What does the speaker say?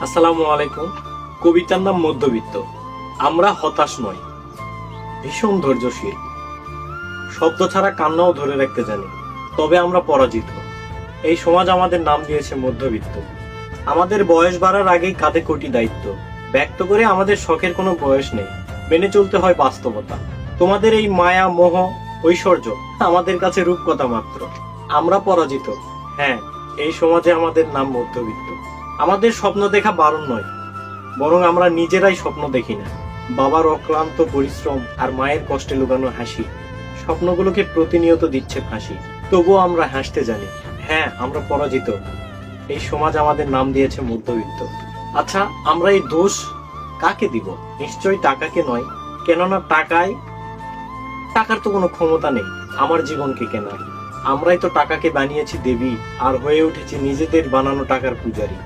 আসসালামু আলাইকুম। কবিতার নাম মধ্যবিত্ত। আমরা হতাশ নই, ভীষণ ধৈর্যশীল, শব্দ ছাড়া কান্নাও ধরে রাখতে জানি। তবে আমরা পরাজিত। এই সমাজ আমাদের নাম দিয়েছে মধ্যবিত্ত। আমাদের বয়স বাড়ার আগেই কাঁধে কোটি দায়িত্ব। ব্যক্ত করে আমাদের শখের কোনো বয়স নেই, মেনে চলতে হয় বাস্তবতা। তোমাদের এই মায়া মোহ ঐশ্বর্য আমাদের কাছে রূপকথা মাত্র। আমরা পরাজিত, হ্যাঁ, এই সমাজে আমাদের নাম মধ্যবিত্ত। আমাদের স্বপ্ন দেখা বারণ নয়, বরং আমরা নিজেরাই স্বপ্ন দেখি না। বাবার অক্লান্ত পরিশ্রম আর মায়ের কষ্টে লুকানো হাসি স্বপ্নগুলোকে প্রতিনিয়ত দিচ্ছে ফাঁসি। তবুও আমরা হাসতে জানি। হ্যাঁ, আমরা পরাজিত। এই সমাজ আমাদের নাম দিয়েছে মধ্যবিত্ত। আচ্ছা, আমরা এই দোষ কাকে দিব? নিশ্চয়ই টাকাকে নয়, কেননা টাকার তো কোনো ক্ষমতা নেই আমার জীবনকে কেনার। আমরাই তো টাকাকে বানিয়েছি দেবী, আর হয়ে উঠেছি নিজেদের বানানো টাকার পূজারী।